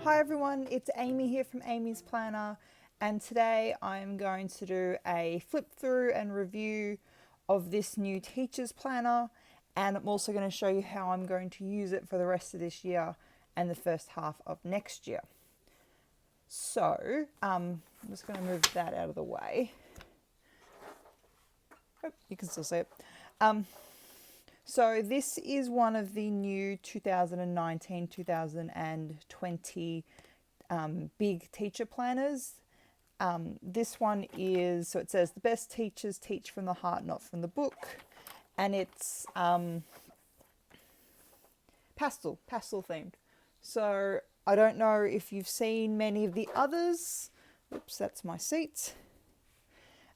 Hi everyone, it's Amy here from Amy's Planner, and today I'm going to do a flip through and review of this new teacher's planner, and I'm also going to show you how I'm going to use it for the rest of this year and the first half of next year. So I'm just going to move that out of the way. Oh, you can still see it. So this is one of the new 2019-2020 big teacher planners. This one is, so it says the best teachers teach from the heart, not from the book. And it's pastel themed. So I don't know if you've seen many of the others. Oops, that's my seat.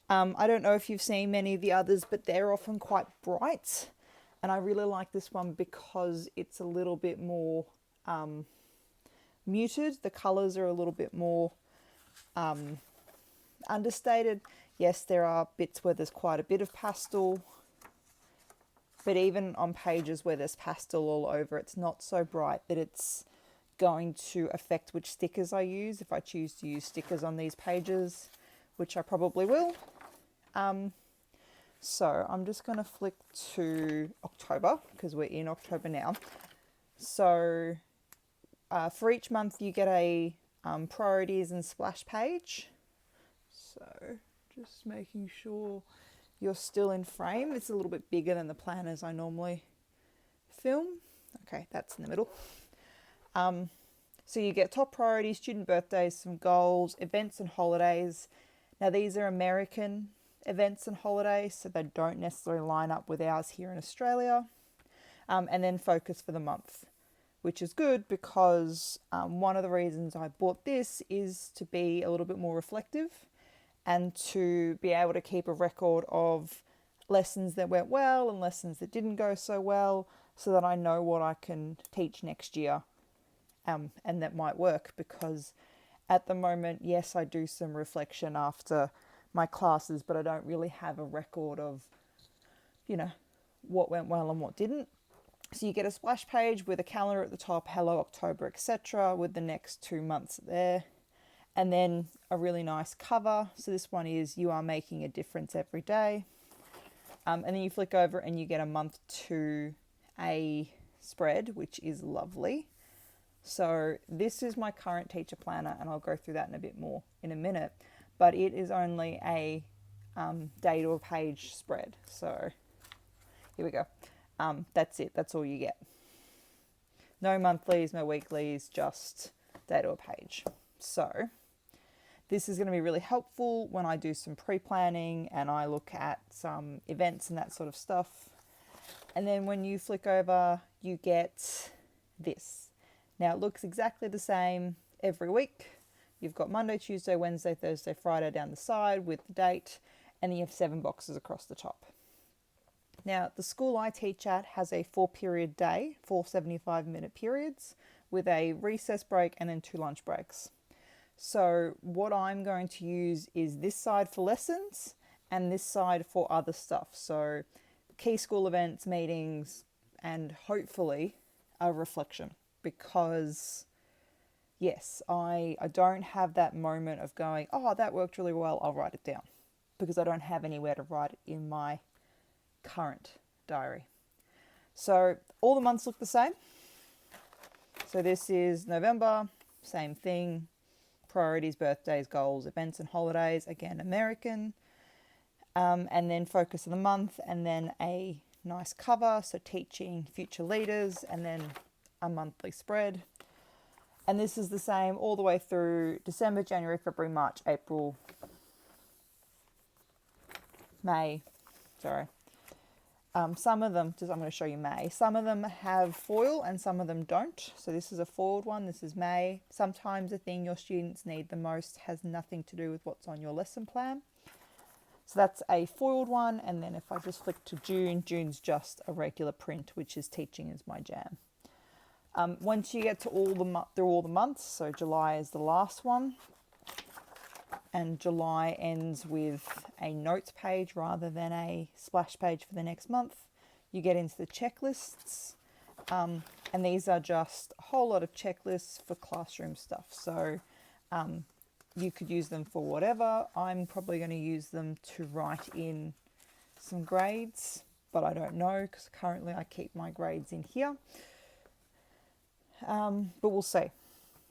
I don't know if you've seen many of the others, but they're often quite bright. And I really like this one because it's a little bit more muted. The colours are a little bit more understated. Yes, there are bits where there's quite a bit of pastel, but even on pages where there's pastel all over, it's not so bright that it's going to affect which stickers I use if I choose to use stickers on these pages, which I probably will. So I'm just going to flick to October because we're in October now. So for each month you get a priorities and splash page. So just making sure you're still in frame. It's a little bit bigger than the planners I normally film. Okay, that's in the middle. So you get top priorities, student birthdays, some goals, events and holidays. Now these are American events and holidays, so they don't necessarily line up with ours here in Australia. And then focus for the month, which is good because one of the reasons I bought this is to be a little bit more reflective and to be able to keep a record of lessons that went well and lessons that didn't go so well, so that I know what I can teach next year and that might work. Because at the moment, yes, I do some reflection after my classes, but I don't really have a record of, what went well and what didn't. So you get a splash page with a calendar at the top, hello October, etc., with the next 2 months there. And then a really nice cover. So this one is You Are Making a Difference Every Day. And then you flick over and you get a month to a spread, which is lovely. So this is my current teacher planner, and I'll go through that in a bit more in a minute. But it is only a day to a page spread. So here we go. That's it. That's all you get. No monthlies, no weeklies, just day to a page. So this is going to be really helpful when I do some pre-planning and I look at some events and that sort of stuff. And then when you flick over, you get this. Now it looks exactly the same every week. You've got Monday, Tuesday, Wednesday, Thursday, Friday down the side with the date, and then you have 7 boxes across the top. Now, the school I teach at has a 4-period day, 4 75-minute periods, with a recess break and then 2 lunch breaks. So what I'm going to use is this side for lessons and this side for other stuff. So key school events, meetings, and hopefully a reflection. Because yes, I don't have that moment of going, oh, that worked really well, I'll write it down. Because I don't have anywhere to write it in my current diary. So all the months look the same. So this is November, same thing. Priorities, birthdays, goals, events and holidays, again American. And then focus of the month, and then a nice cover, so teaching future leaders, and then a monthly spread. And this is the same all the way through December, January, February, March, April, May. Sorry. Some of them, I'm going to show you May. Some of them have foil and some of them don't. So this is a foiled one. This is May. Sometimes the thing your students need the most has nothing to do with what's on your lesson plan. So that's a foiled one. And then if I just flick to June, June's just a regular print, which is Teaching is My Jam. Once you get to through all the months, so July is the last one, and July ends with a notes page rather than a splash page for the next month, you get into the checklists. And these are just a whole lot of checklists for classroom stuff. So you could use them for whatever. I'm probably going to use them to write in some grades, but I don't know because currently I keep my grades in here. But we'll see.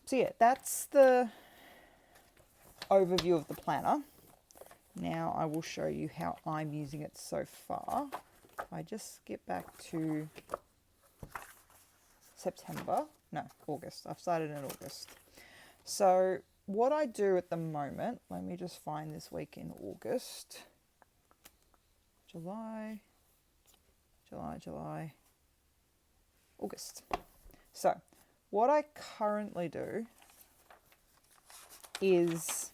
So yeah, that's the overview of the planner. Now I will show you how I'm using it so far. I just get back to August. I've started in August. So what I do at the moment, let me just find this week in August. July, August. So what I currently do is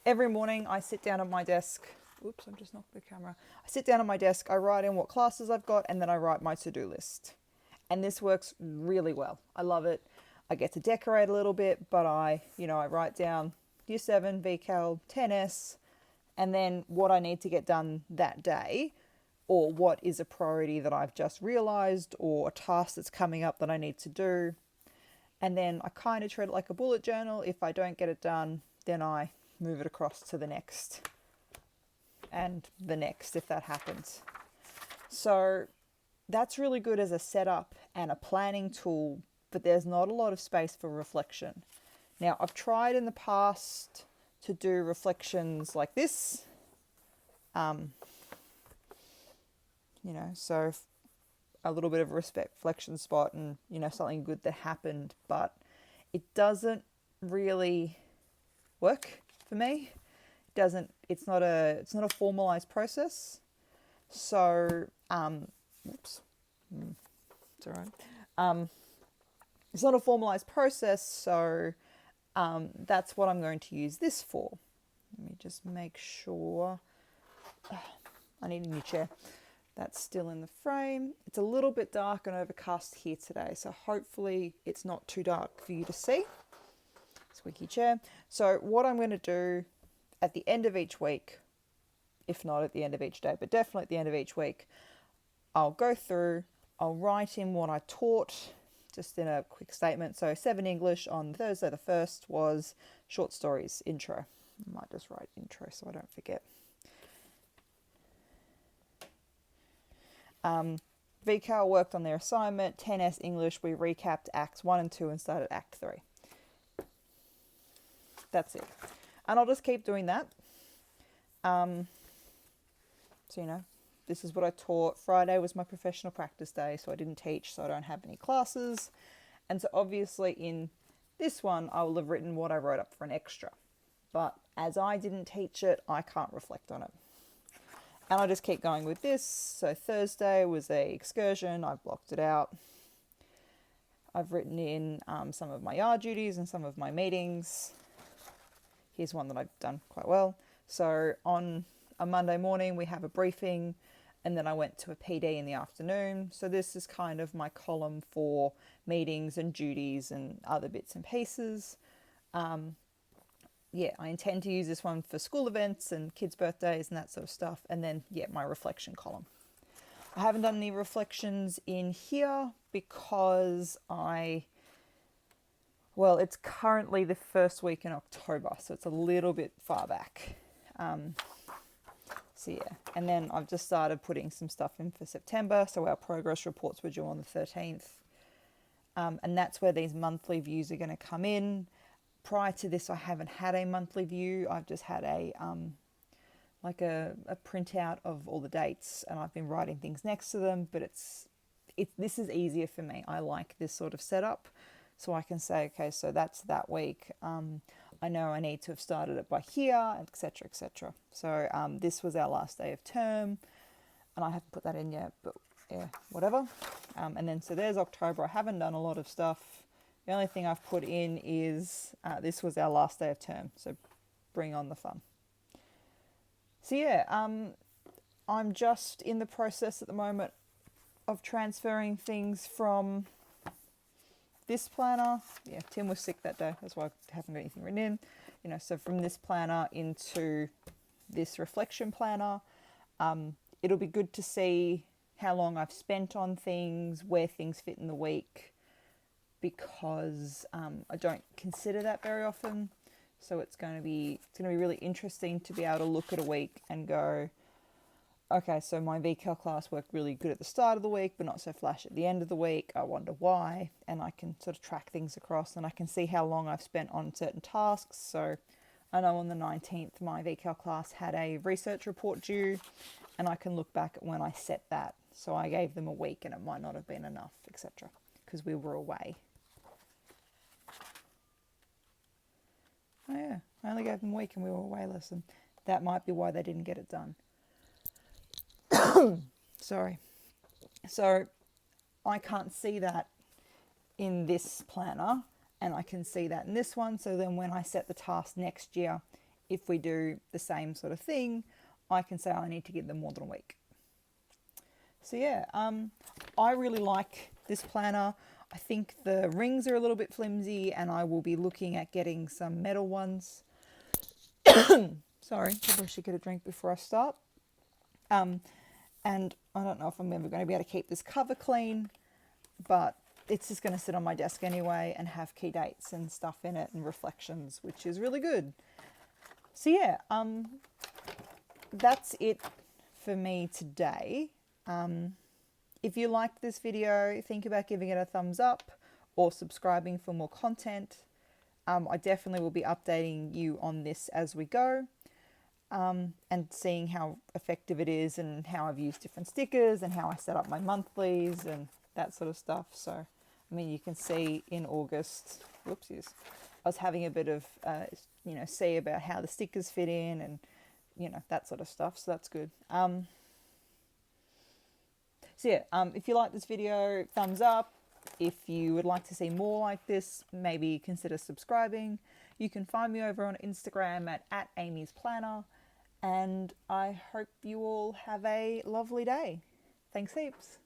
every morning I sit down at my desk. Oops, I've just knocked the camera. I sit down at my desk, I write in what classes I've got, and then I write my to-do list. And this works really well. I love it. I get to decorate a little bit, but I write down Year 7, VCAL, 10S, and then what I need to get done that day, or what is a priority that I've just realized, or a task that's coming up that I need to do. And then I kind of treat it like a bullet journal. If I don't get it done, then I move it across to the next and the next if that happens. So that's really good as a setup and a planning tool, but there's not a lot of space for reflection. Now, I've tried in the past to do reflections like this. So a little bit of a reflection spot and, something good that happened, but it doesn't really work for me. It's not a formalized process. So, it's all right. It's not a formalized process, so that's what I'm going to use this for. Let me just make sure. I need a new chair. That's still in the frame. It's a little bit dark and overcast here today, so hopefully it's not too dark for you to see. Squeaky chair. So what I'm going to do at the end of each week, if not at the end of each day, but definitely at the end of each week, I'll go through, I'll write in what I taught, just in a quick statement. So 7 English on Thursday the 1st was short stories, intro. I might just write intro so I don't forget. VCAL worked on their assignment. 10S English, we recapped Acts 1 and 2 and started Act 3. That's it. And I'll just keep doing that. So, this is what I taught. Friday was my professional practice day, so I didn't teach, so I don't have any classes. And so obviously in this one, I will have written what I wrote up for an extra. But as I didn't teach it, I can't reflect on it. And I just keep going with this. So Thursday was a excursion. I've blocked it out. I've written in some of my yard duties and some of my meetings. Here's one that I've done quite well. So on a Monday morning, we have a briefing, and then I went to a PD in the afternoon. So this is kind of my column for meetings and duties and other bits and pieces. I intend to use this one for school events and kids' birthdays and that sort of stuff. And then, my reflection column. I haven't done any reflections in here because it's currently the first week in October, so it's a little bit far back. And then I've just started putting some stuff in for September. So our progress reports were due on the 13th. And that's where these monthly views are going to come in. Prior to this, I haven't had a monthly view. I've just had a printout of all the dates, and I've been writing things next to them. But this is easier for me. I like this sort of setup, so I can say, okay, so that's that week. I know I need to have started it by here, etc., etc. So this was our last day of term, and I haven't put that in yet, but yeah, whatever. And then so there's October. I haven't done a lot of stuff. The only thing I've put in is this was our last day of term, so bring on the fun. So I'm just in the process at the moment of transferring things from this planner. Yeah, Tim was sick that day, that's why I haven't got anything written in. So from this planner into this reflection planner. It'll be good to see how long I've spent on things, where things fit in the week, because I don't consider that very often. So it's going to be really interesting to be able to look at a week and go, okay, so my VCAL class worked really good at the start of the week, but not so flash at the end of the week. I wonder why. And I can sort of track things across, and I can see how long I've spent on certain tasks. So I know on the 19th, my VCAL class had a research report due, and I can look back at when I set that. So I gave them a week, and it might not have been enough, etc., because we were away. Oh yeah, I only gave them a week and we were away lesson. That might be why they didn't get it done. Sorry. So I can't see that in this planner, and I can see that in this one. So then when I set the task next year, if we do the same sort of thing, I can say I need to give them more than a week. So yeah, I really like this planner. I think the rings are a little bit flimsy, and I will be looking at getting some metal ones. Sorry, probably should get a drink before I start. And I don't know if I'm ever going to be able to keep this cover clean, but it's just going to sit on my desk anyway and have key dates and stuff in it and reflections, which is really good. So yeah, that's it for me today. If you liked this video, think about giving it a thumbs up or subscribing for more content. I definitely will be updating you on this as we go. And seeing how effective it is and how I've used different stickers and how I set up my monthlies and that sort of stuff. So, I mean, you can see in August, whoopsies, I was having a bit of, see about how the stickers fit in and, that sort of stuff. So that's good. If you like this video, thumbs up. If you would like to see more like this, maybe consider subscribing. You can find me over on Instagram at Amy's Planner. And I hope you all have a lovely day. Thanks heaps.